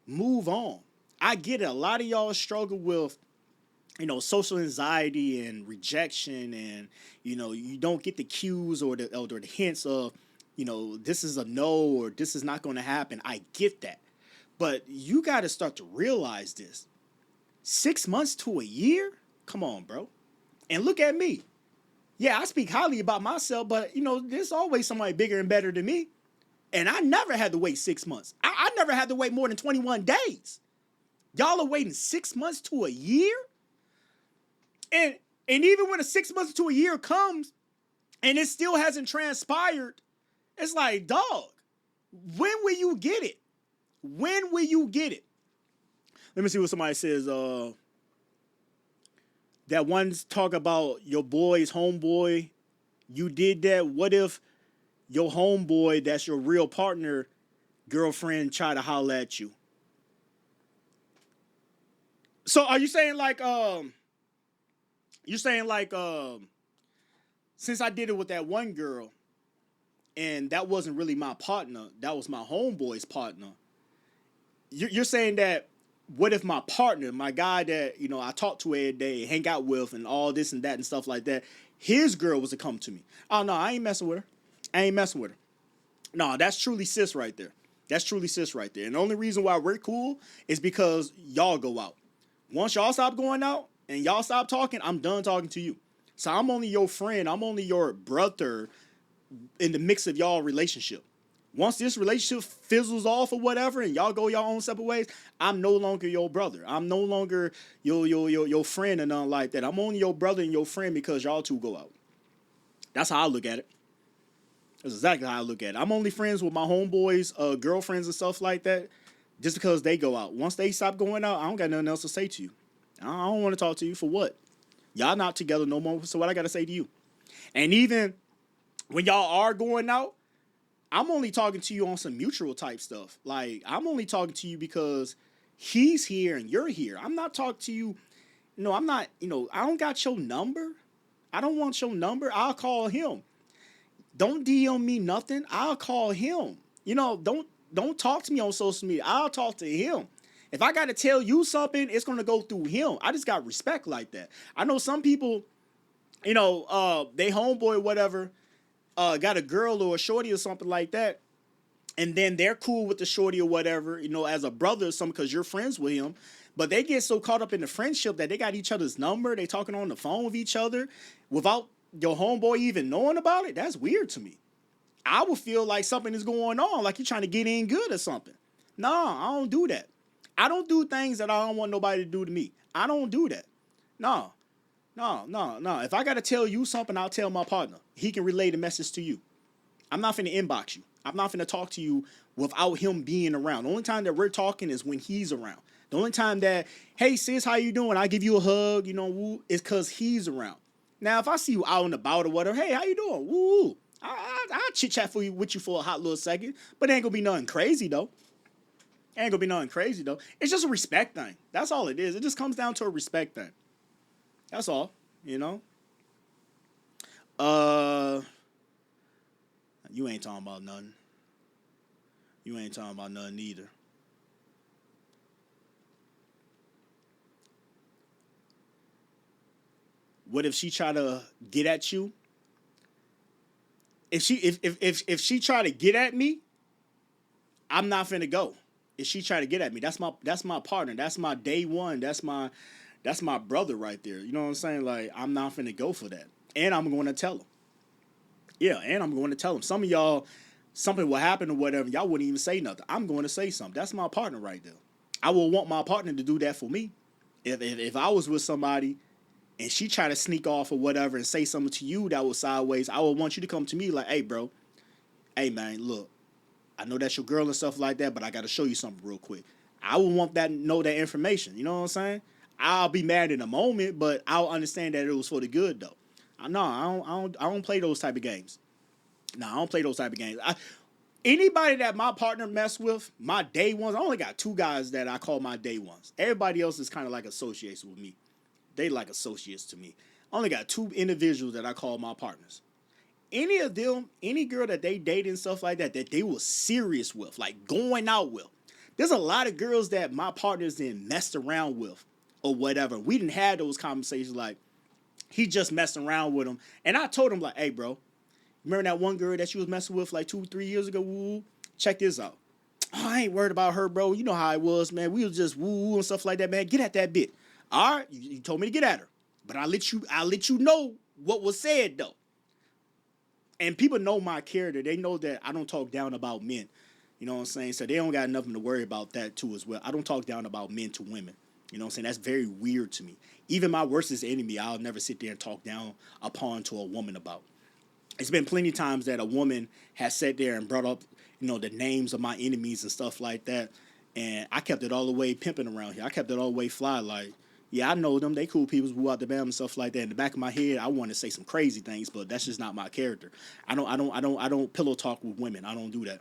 Move on. I get it. A lot of y'all struggle with, social anxiety and rejection, and, you don't get the cues or the hints of, this is a no or this is not going to happen. I get that. But you got to start to realize this. 6 months to a year? Come on, bro. And look at me. Yeah, I speak highly about myself, but, there's always somebody bigger and better than me. And I never had to wait 6 months. I never had to wait more than 21 days. Y'all are waiting 6 months to a year? And even when a 6 months to a year comes and it still hasn't transpired, it's like, dog, when will you get it? When will you get it? Let me see what somebody says. That one's talk about your boy's homeboy. You did that. What if your homeboy, that's your real partner, girlfriend, try to holler at you? So are you saying since I did it with that one girl and that wasn't really my partner, that was my homeboy's partner, you're saying that what if my partner, my guy that, I talk to every day, hang out with and all this and that and stuff like that, his girl was to come to me? Oh, no, I ain't messing with her. No, that's truly sis right there. That's truly sis right there. And the only reason why we're cool is because y'all go out. Once y'all stop going out and y'all stop talking, I'm done talking to you. So I'm only your friend. I'm only your brother in the mix of y'all relationship. Once this relationship fizzles off or whatever and y'all go your own separate ways, I'm no longer your brother. I'm no longer your friend or nothing like that. I'm only your brother and your friend because y'all two go out. That's how I look at it. That's exactly how I look at it. I'm only friends with my homeboys, girlfriends and stuff like that just because they go out. Once they stop going out, I don't got nothing else to say to you. I don't want to talk to you for what? Y'all not together no more, so what I got to say to you? And even when y'all are going out, I'm only talking to you on some mutual type stuff. Like, I'm only talking to you because he's here and you're here. I'm not talking to you. I'm not, I don't got your number. I don't want your number. I'll call him. Don't DM me nothing. I'll call him. Don't talk to me on social media. I'll talk to him. If I got to tell you something, it's going to go through him. I just got respect like that. I know some people, they homeboy, whatever, got a girl or a shorty or something like that, and then they're cool with the shorty or whatever, you know, as a brother or something because you're friends with him. But they get so caught up in the friendship that they got each other's number. They talking on the phone with each other without your homeboy even knowing about it. That's weird to me. I would feel like something is going on, like you're trying to get in good or something. No, I don't do that. I don't do things that I don't want nobody to do to me. I don't do that. No. If I got to tell you something, I'll tell my partner. He can relay the message to you. I'm not finna inbox you. I'm not finna talk to you without him being around. The only time that we're talking is when he's around. The only time that, hey sis, how you doing? I give you a hug, you know, woo, is because he's around. Now, if I see you out and about or whatever, hey, how you doing? Woo. I'll chit chat with you for a hot little second, but it ain't gonna be nothing crazy though. It's just a respect thing. That's all it is. It just comes down to a respect thing. That's all, you know. You ain't talking about nothing. You ain't talking about nothing either. What if she try to get at you? If she try to get at me, I'm not finna go. If she try to get at me, that's my partner. That's my day one. That's my brother right there. You know what I'm saying? Like, I'm not finna go for that. And I'm going to tell him. Yeah, and I'm going to tell him. Some of y'all, something will happen or whatever, y'all wouldn't even say nothing. I'm going to say something. That's my partner right there. I will want my partner to do that for me. If I was with somebody and she try to sneak off or whatever and say something to you that was sideways, I would want you to come to me like, hey, bro, hey, man, look, I know that's your girl and stuff like that, but I got to show you something real quick. I would want that know that information. You know what I'm saying? I'll be mad in a moment, but I'll understand that it was for the good, though. No, I don't play those type of games. No, I don't play those type of games. Anybody that my partner mess with, my day ones, I only got 2 guys that I call my day ones. Everybody else is kind of like associates with me. They like associates to me. I only got 2 individuals that I call my partners. Any of them, any girl that they date and stuff like that, that they were serious with, like going out with. There's a lot of girls that my partners then messed around with or whatever. We didn't have those conversations like, he just messed around with him. And I told him like, hey, bro, remember that one girl that you was messing with like 2-3 years ago? Woo, check this out. Oh, I ain't worried about her, bro. You know how it was, man. We was just woo and stuff like that, man. Get at that bit. All right, you told me to get at her, but I'll let you know what was said though. And people know my character. They know that I don't talk down about men. You know what I'm saying? So they don't got nothing to worry about that too as well. I don't talk down about men to women. You know what I'm saying? That's very weird to me. Even my worstest enemy, I'll never sit there and talk down upon to a woman about. It's been plenty of times that a woman has sat there and brought up, you know, the names of my enemies and stuff like that. And I kept it all the way pimping around here. I kept it all the way fly. Like, yeah, I know them. They cool people who out the bam and stuff like that. In the back of my head, I want to say some crazy things, but that's just not my character. I don't pillow talk with women. I don't do that.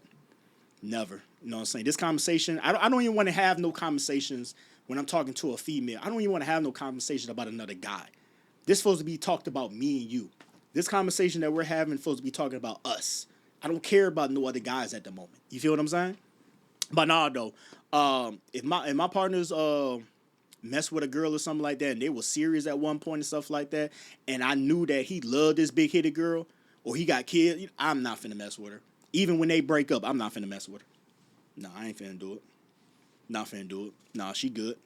Never. You know what I'm saying? This conversation, I don't even want to have no conversations when I'm talking to a female. I don't even want to have no conversation about another guy. This supposed to be talked about me and you. This conversation that we're having is supposed to be talking about us. I don't care about no other guys at the moment. You feel what I'm saying? But nah, though, if my partners mess with a girl or something like that, and they were serious at one point and stuff like that, and I knew that he loved this big-headed girl, or he got killed, I'm not finna mess with her. Even when they break up, I'm not finna mess with her. No, I ain't finna do it. Not finna do it. Nah, she good.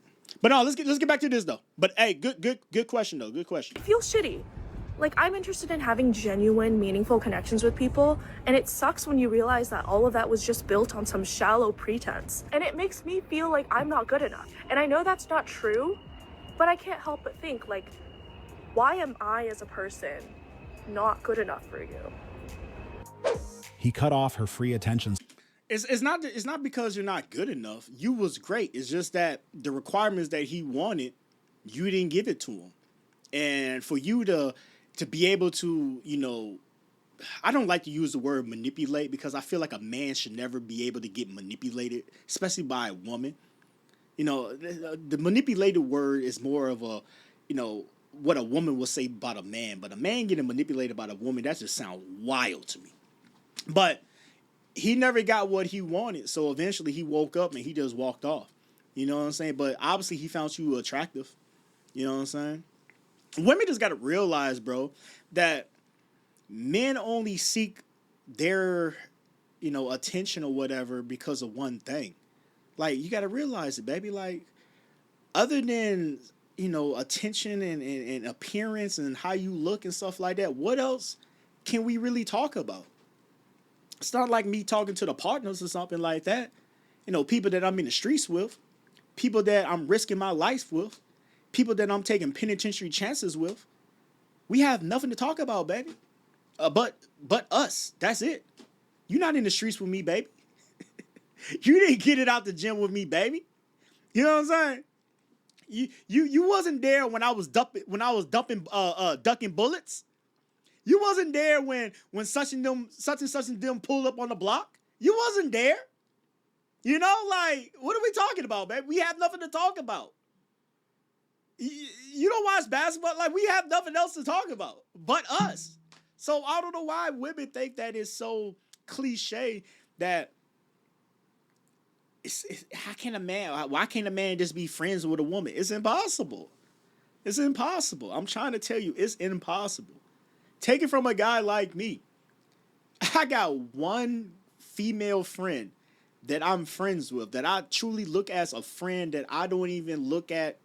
But no, let's get back to this though. But hey, good question though. Good question. It feels shitty. Like, I'm interested in having genuine, meaningful connections with people, and it sucks when you realize that all of that was just built on some shallow pretense. And it makes me feel like I'm not good enough. And I know that's not true, but I can't help but think, like, why am I as a person not good enough for you? He cut off her free attention. It's not because you're not good enough. You was great. It's just that the requirements that he wanted, you didn't give it to him. And for you to be able to, you know, I don't like to use the word manipulate because I feel like a man should never be able to get manipulated, especially by a woman. You know, the manipulated word is more of a, you know, what a woman will say about a man. But a man getting manipulated by a woman, that just sounds wild to me. But he never got what he wanted. So eventually he woke up and he just walked off. You know what I'm saying? But obviously he found you attractive. You know what I'm saying? Women just got to realize, bro, that men only seek their attention or whatever because of one thing. Like, you got to realize it, baby. Like, other than, attention and appearance and how you look and stuff like that, what else can we really talk about? It's not like me talking to the partners or something like that. People that I'm in the streets with, people that I'm risking my life with, people that I'm taking penitentiary chances with. We have nothing to talk about, baby. But us. That's it. You're not in the streets with me, baby. You didn't get it out the gym with me, baby. You know what I'm saying? You wasn't there when I was ducking bullets. You wasn't there when such and such and them pulled up on the block. You wasn't there. Like, what are we talking about, baby? We have nothing to talk about. You don't watch basketball. Like, we have nothing else to talk about but us. So I don't know why women think that it's so cliche that why can't a man just be friends with a woman? It's impossible. It's impossible. I'm trying to tell you, it's impossible. Take it from a guy like me. I got one female friend that I'm friends with, that I truly look as a friend, that I don't even look at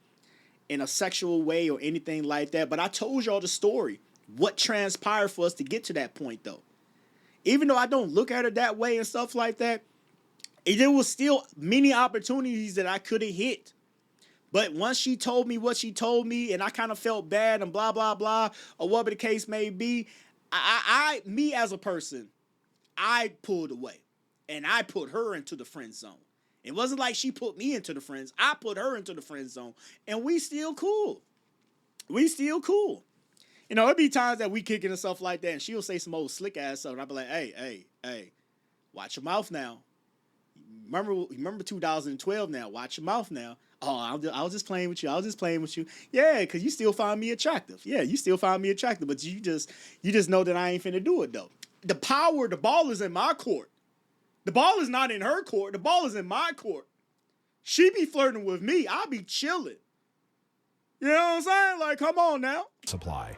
in a sexual way or anything like that. But I told y'all the story, what transpired for us to get to that point, though. Even though I don't look at her that way and stuff like that, there was still many opportunities that I could have hit. But once she told me what she told me, and I kind of felt bad and blah, blah, blah, or whatever the case may be, me as a person, I pulled away. And I put her into the friend zone. It wasn't like she put me into the friends. I put her into the friend zone. And we still cool. We still cool. It'd be times that we kicking and stuff like that, and she'll say some old slick ass stuff, and I'll be like, hey, watch your mouth now. Remember 2012 now. Watch your mouth now. Oh, I was just playing with you. Yeah, because you still find me attractive. But you just know that I ain't finna do it, though. The ball is in my court. The ball is not in her court. The ball is in my court. She be flirting with me. I'll be chilling. You know what I'm saying? Like, come on now. Supply.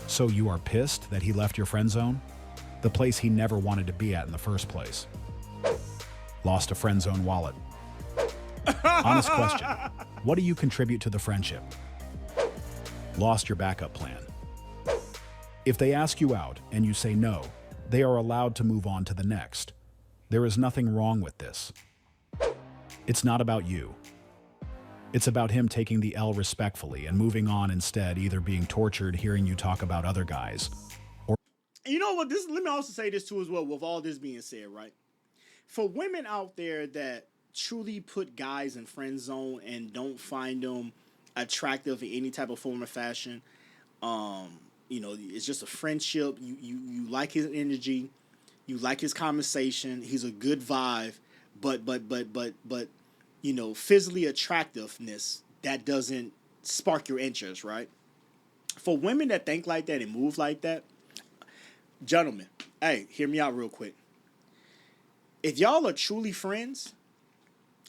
So you are pissed that he left your friend zone? The place he never wanted to be at in the first place. Lost a friend zone wallet. Honest question. What do you contribute to the friendship? Lost your backup plan. If they ask you out and you say no, they are allowed to move on to the next. There is nothing wrong with this. It's not about you. It's about him taking the L respectfully and moving on instead, either being tortured hearing you talk about other guys, or... You know what? Let me also say this too as well, with all this being said, right? For women out there that truly put guys in friend zone and don't find them attractive in any type of form or fashion, it's just a friendship. You like his energy, you like his conversation. He's a good vibe, but physically attractiveness, that doesn't spark your interest, right? For women that think like that and move like that, gentlemen, hey, hear me out real quick. If y'all are truly friends,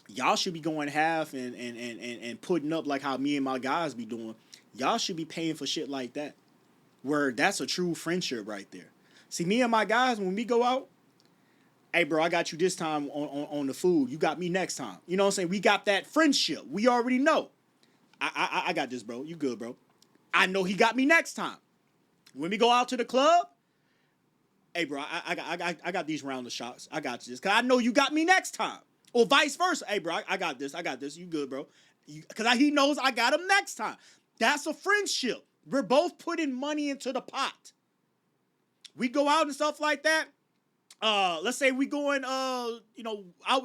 y'all should be going half and putting up like how me and my guys be doing. Y'all should be paying for shit like that, where that's a true friendship right there. See, me and my guys, when we go out, hey, bro, I got you this time on the food. You got me next time. You know what I'm saying? We got that friendship. We already know. I got this, bro. You good, bro. I know he got me next time. When we go out to the club, hey, bro, I got these round of shots. I got this. Because I know you got me next time. Or vice versa. Hey, bro, I got this. You good, bro. Because he knows I got him next time. That's a friendship. We're both putting money into the pot. We go out and stuff like that. Let's say we going, out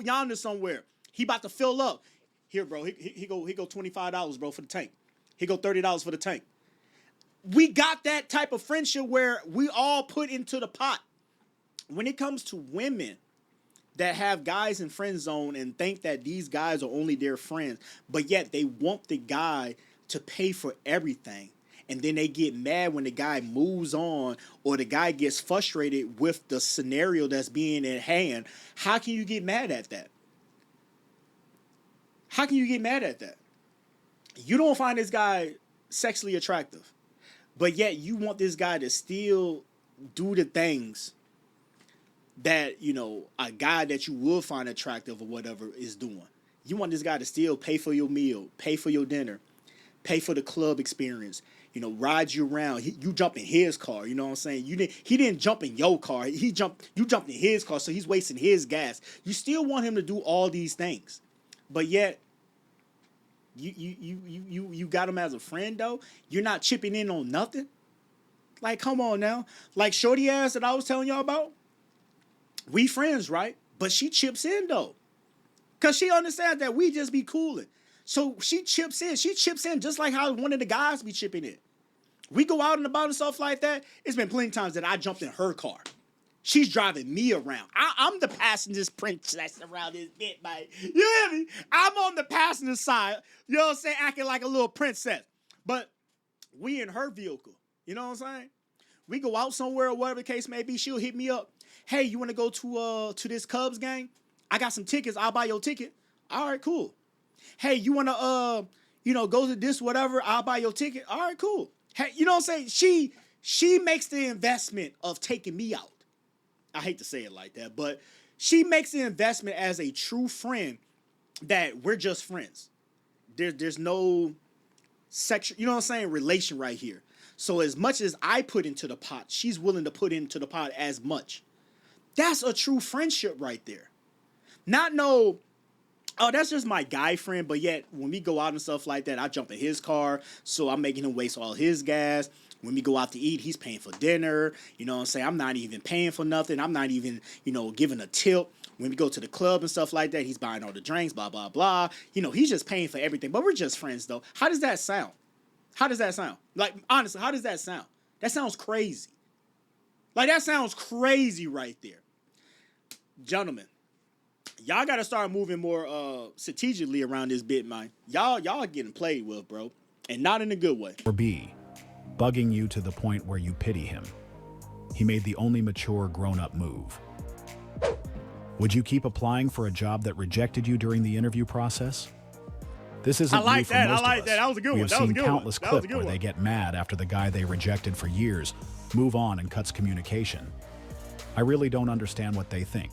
yonder somewhere. He about to fill up. Here, bro. He go $25, bro, for the tank. He go $30 for the tank. We got that type of friendship where we all put into the pot. When it comes to women that have guys in friend zone and think that these guys are only their friends, but yet they want the guy to pay for everything. And then they get mad when the guy moves on or the guy gets frustrated with the scenario that's being at hand. How can you get mad at that? How can you get mad at that? You don't find this guy sexually attractive, but yet you want this guy to still do the things that, you know, a guy that you will find attractive or whatever is doing. You want this guy to still pay for your meal, pay for your dinner, pay for the club experience, you know, ride you around. You jump in his car, you know what I'm saying? He didn't jump in your car. You jumped in his car, so he's wasting his gas. You still want him to do all these things. But yet you got him as a friend though. You're not chipping in on nothing. Like, come on now. Like shorty ass that I was telling y'all about. We friends, right? But she chips in though. Cause she understands that we just be cooling. So she chips in. She chips in just like how one of the guys be chipping in. We go out and about and stuff like that. It's been plenty of times that I jumped in her car. She's driving me around. I'm the passenger princess around this bit, man. You hear me? I'm on the passenger side. You know what I'm saying? Acting like a little princess. But we in her vehicle. You know what I'm saying? We go out somewhere or whatever the case may be. She'll hit me up. Hey, you want to go to this Cubs game? I got some tickets. I'll buy your ticket. All right, cool. Hey, you want to go to this whatever? I'll buy your ticket. All right, cool. Hey, you know what I'm saying? She makes the investment of taking me out. I hate to say it like that, but she makes the investment as a true friend that we're just friends. There's no sexual, you know what I'm saying, relation right here. So as much as I put into the pot, she's willing to put into the pot as much. That's a true friendship right there. Not no, oh, that's just my guy friend, but yet when we go out and stuff like that, I jump in his car, so I'm making him waste all his gas. When we go out to eat, he's paying for dinner. You know what I'm saying? I'm not even paying for nothing. I'm not even, giving a tip. When we go to the club and stuff like that, he's buying all the drinks, blah, blah, blah. He's just paying for everything. But we're just friends, though. How does that sound? How does that sound? Like, honestly, how does that sound? That sounds crazy. Like, that sounds crazy right there. Gentlemen, y'all got to start moving more strategically around this bit, man. Y'all are getting played with, bro. And not in a good way. Or B, bugging you to the point where you pity him. He made the only mature grown-up move. Would you keep applying for a job that rejected you during the interview process? This isn't new for most of us. That was a good one. We have seen countless clips where they get mad after the guy they rejected for years, move on and cuts communication. I really don't understand what they think.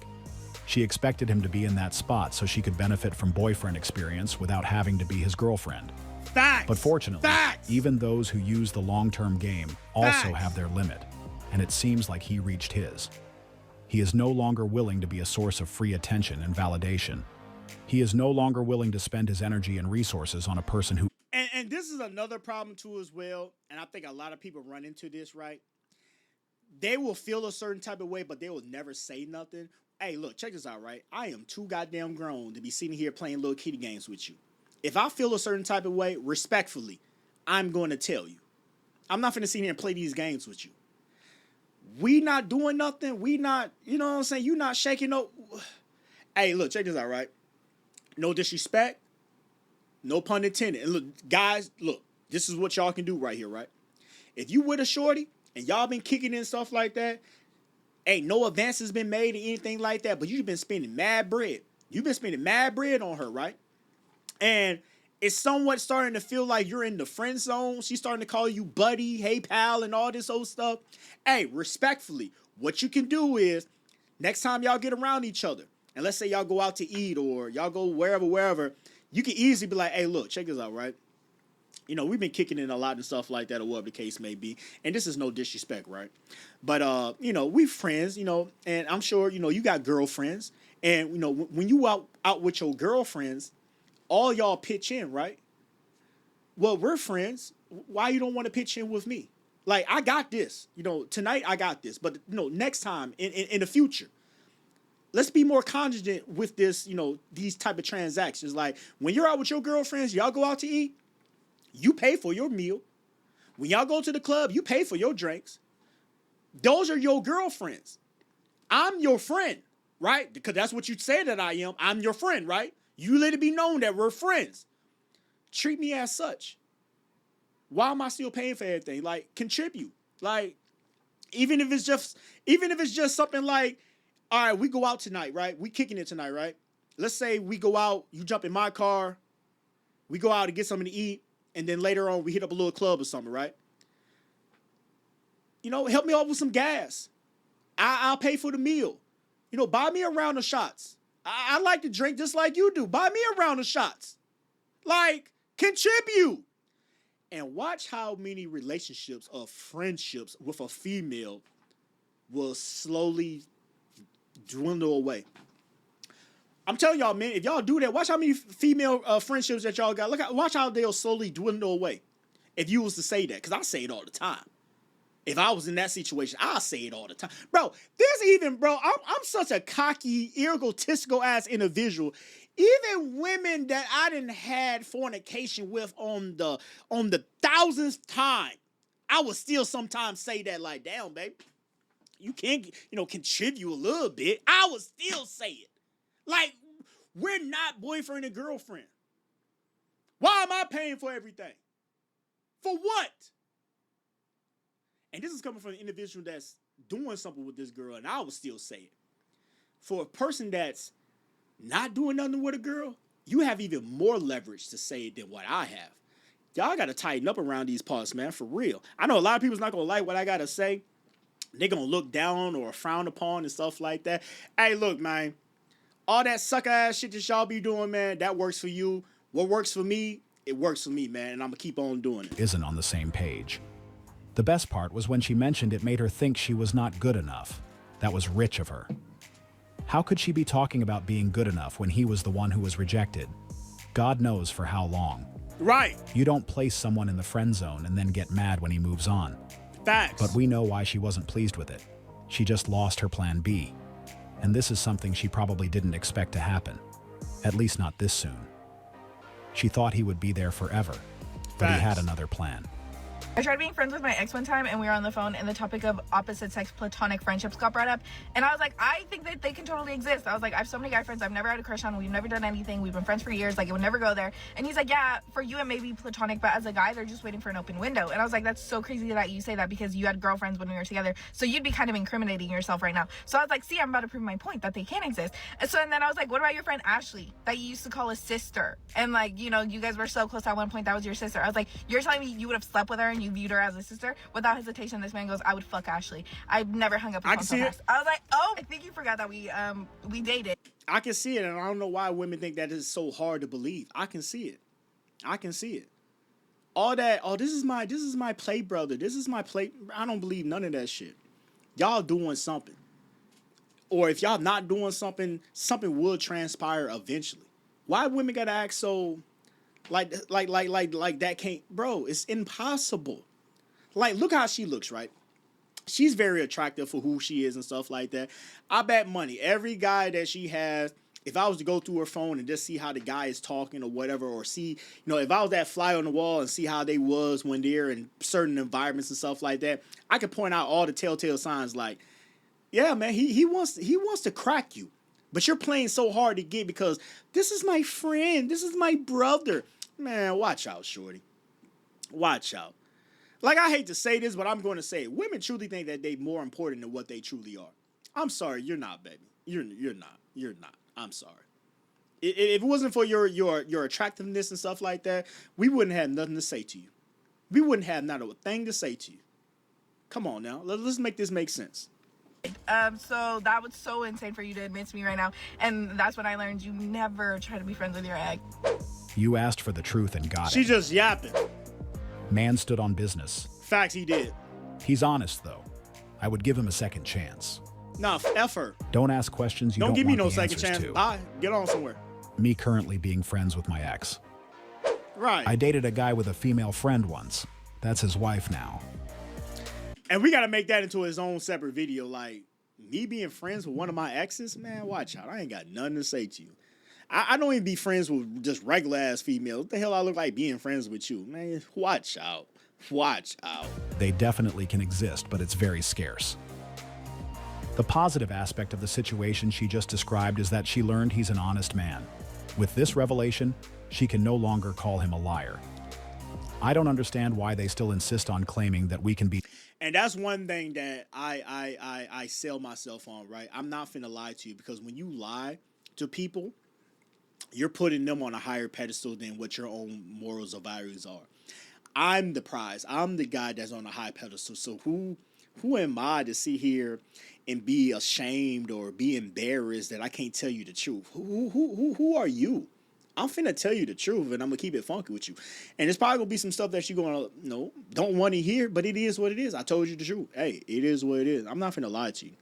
She expected him to be in that spot so she could benefit from boyfriend experience without having to be his girlfriend. Facts. But fortunately, even those who use the long-term game also have their limit, and it seems like he reached his. He is no longer willing to be a source of free attention and validation. He is no longer willing to spend his energy and resources on a person who... And this is another problem too as well, and I think a lot of people run into this, right? They will feel a certain type of way, but they will never say nothing. Hey, look, check this out, right? I am too goddamn grown to be sitting here playing little kitty games with you. If I feel a certain type of way, respectfully, I'm going to tell you. I'm not finna sit here and play these games with you. We not doing nothing. We not, you know what I'm saying? You not shaking no. Hey, look, check this out, right? No disrespect. No pun intended. And look, guys, look, this is what y'all can do right here, right? If you with a shorty and y'all been kicking in stuff like that, ain't no advances been made or anything like that, but you've been spending mad bread. You've been spending mad bread on her, right? And it's somewhat starting to feel like you're in the friend zone. She's starting to call you buddy, hey pal, and all this old stuff. Hey, respectfully, what you can do is next time y'all get around each other, and let's say y'all go out to eat or y'all go wherever, you can easily be like, hey, look, check this out, right? We've been kicking in a lot and stuff like that or whatever the case may be. And this is no disrespect, right? But, we friends, and I'm sure, you got girlfriends. And, when you out with your girlfriends, all y'all pitch in, right? Well, we're friends. Why you don't want to pitch in with me? Like, I got this. Tonight I got this. But, next time in the future, let's be more cognizant with this, these type of transactions. Like, when you're out with your girlfriends, y'all go out to eat, you pay for your meal. When y'all go to the club, you pay for your drinks. Those are your girlfriends. I'm your friend, right? Because that's what you say that I am. I'm your friend, right? You let it be known that we're friends. Treat me as such. Why am I still paying for everything? Like, contribute. Like, even if it's just something like, all right, we go out tonight, right? We kicking it tonight, right? Let's say we go out, you jump in my car, we go out to get something to eat, and then later on we hit up a little club or something, right? Help me out with some gas. I'll pay for the meal. You know, buy me a round of shots. I like to drink just like you do. Buy me a round of shots. Like, contribute. And watch how many relationships or friendships with a female will slowly dwindle away. I'm telling y'all, man, if y'all do that, watch how many female friendships that y'all got. Watch how they'll slowly dwindle away. If you was to say that, because I say it all the time. If I was in that situation, I'll say it all the time. Bro, I'm such a cocky, egotistical ass individual. Even women that I didn't had fornication with on the 1000th time, I would still sometimes say that like, damn, babe, you can, contribute a little bit. I would still say it. Like, we're not boyfriend and girlfriend. Why am I paying for everything? For what? And this is coming from an individual that's doing something with this girl, and I would still say it. For a person that's not doing nothing with a girl, you have even more leverage to say it than what I have. Y'all got to tighten up around these parts, man, for real. I know a lot of people's not going to like what I got to say. They're going to look down or frown upon and stuff like that. Hey, look, man, all that sucker-ass shit that y'all be doing, man, that works for you. What works for me, it works for me, man, and I'm going to keep on doing it. Isn't on the same page. The best part was when she mentioned it made her think she was not good enough. That was rich of her. How could she be talking about being good enough when he was the one who was rejected? God knows for how long. Right. You don't place someone in the friend zone and then get mad when he moves on. Facts. But we know why she wasn't pleased with it. She just lost her plan B. And this is something she probably didn't expect to happen. At least not this soon. She thought he would be there forever, but he had another plan. I tried being friends with my ex one time and we were on the phone and the topic of opposite sex platonic friendships got brought up. And I was like, I think that they can totally exist. I was like, I have so many guy friends I've never had a crush on. We've never done anything. We've been friends for years. Like, it would never go there. And he's like, yeah, for you it may be platonic, but as a guy, they're just waiting for an open window. And I was like, that's so crazy that you say that because you had girlfriends when we were together. So you'd be kind of incriminating yourself right now. So I was like, see, I'm about to prove my point that they can exist. And then I was like, what about your friend Ashley that you used to call a sister? And like, you guys were so close at one point, that was your sister. I was like, you're telling me you would have slept with her and you viewed her as a sister? Without hesitation, this man goes, I would fuck Ashley. I've never hung up with phone so fast. I was like, oh, I think you forgot that we dated. I can see it, and I don't know why women think that is so hard to believe. I can see it. I can see it. All that, this is my play brother. This is my play. I don't believe none of that shit. Y'all doing something. Or if y'all not doing something, something will transpire eventually. Why women gotta act so like that can't, bro, it's impossible. Like, look how she looks, right? She's very attractive for who she is and stuff like that. I bet money, every guy that she has, if I was to go through her phone and just see how the guy is talking or whatever, or see, if I was that fly on the wall and see how they was when they're in certain environments and stuff like that, I could point out all the telltale signs like, yeah, man, he wants to crack you. But you're playing so hard to get because this is my friend, this is my brother. Man, watch out, shorty. Watch out. Like, I hate to say this, but I'm going to say it. Women truly think that they're more important than what they truly are. I'm sorry, you're not, baby. You're not. You're not. I'm sorry. If it wasn't for your attractiveness and stuff like that, we wouldn't have nothing to say to you. We wouldn't have not a thing to say to you. Come on now. Let's make this make sense. So that was so insane for you to admit to me right now. And that's when I learned you never try to be friends with your ex. You asked for the truth and got it. She just yapping. Man stood on business. Facts, he did. He's honest, though. I would give him a second chance. Nah, F her. Don't ask questions you Don't don't give me want no the second answers chance. to. Bye. Get on somewhere. Me currently being friends with my ex. Right. I dated a guy with a female friend once. That's his wife now. And we got to make that into his own separate video. Like, me being friends with one of my exes, man, watch out. I ain't got nothing to say to you. I don't even be friends with just regular ass females. What the hell I look like being friends with you? Man, watch out. Watch out. They definitely can exist, but it's very scarce. The positive aspect of the situation she just described is that she learned he's an honest man. With this revelation, she can no longer call him a liar. I don't understand why they still insist on claiming that we can be. And that's one thing that I sell myself on, right? I'm not finna lie to you, because when you lie to people, you're putting them on a higher pedestal than what your own morals or values are. I'm the prize. I'm the guy that's on a high pedestal. So Who am I to sit here and be ashamed or be embarrassed that I can't tell you the truth? Who are you? I'm finna tell you the truth, and I'm gonna keep it funky with you. And it's probably gonna be some stuff that you're gonna don't want to hear, but it is what it is. I told you the truth. Hey, it is what it is. I'm not finna lie to you.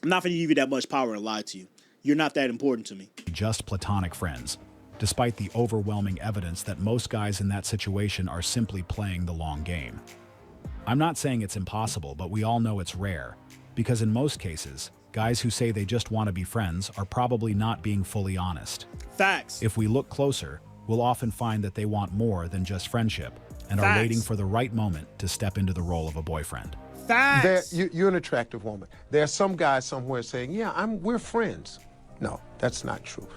I'm not finna give you that much power to lie to you. You're not that important to me. Just platonic friends, despite the overwhelming evidence that most guys in that situation are simply playing the long game. I'm not saying it's impossible, but we all know it's rare, because in most cases, guys who say they just want to be friends are probably not being fully honest. Facts. If we look closer, we'll often find that they want more than just friendship and are Facts. waiting for the right moment to step into the role of a boyfriend. Facts. You're an attractive woman. There are some guys somewhere saying, yeah, we're friends. No, that's not true.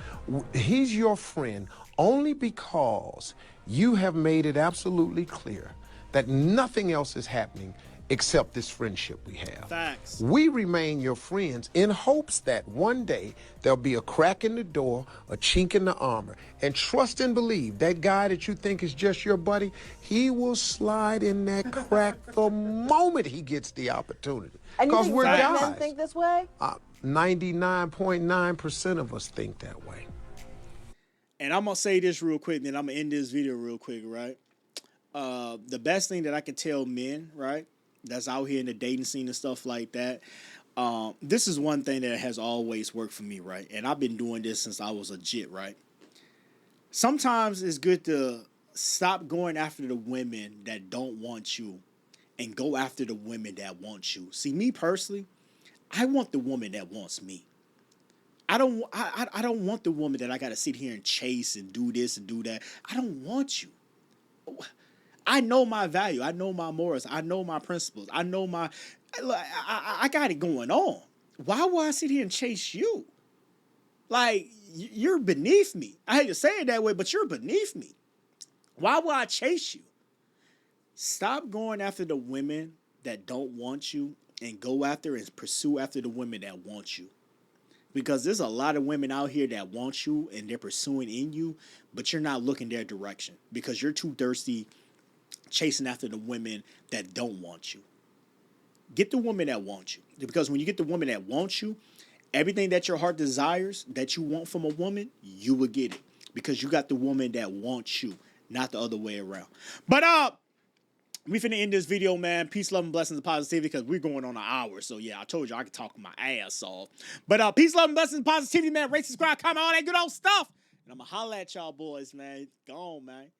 He's your friend only because you have made it absolutely clear that nothing else is happening except this friendship we have. Facts. We remain your friends in hopes that one day there'll be a crack in the door, a chink in the armor. And trust and believe that guy that you think is just your buddy, he will slide in that crack the moment he gets the opportunity. And you Because think we're some guys. men think this way? 99.9% of us think that way. And I'm gonna say this real quick, then I'm gonna end this video real quick, right? The best thing that I can tell men, right, that's out here in the dating scene and stuff like that, this is one thing that has always worked for me, right? And I've been doing this since I was a jit, right? Sometimes it's good to stop going after the women that don't want you and go after the women that want you. See, me personally, I want the woman that wants me. I don't want the woman that I got to sit here and chase and do this and do that. I don't want you. I know my value. I know my morals. I know my principles. I know my... I got it going on. Why would I sit here and chase you? Like, you're beneath me. I hate to say it that way, but you're beneath me. Why would I chase you? Stop going after the women that don't want you and go after and pursue after the women that want you. Because there's a lot of women out here that want you and they're pursuing in you, but you're not looking their direction because you're too thirsty chasing after the women that don't want you. Get the woman that wants you. Because when you get the woman that wants you, everything that your heart desires that you want from a woman, you will get it. Because you got the woman that wants you, not the other way around. But we finna end this video, man. Peace, love, and blessings and positivity because we're going on an hour. So, yeah, I told you I could talk my ass off. But peace, love, and blessings and positivity, man. Rate, subscribe, comment, all that good old stuff. And I'm going to holler at y'all boys, man. Go on, man.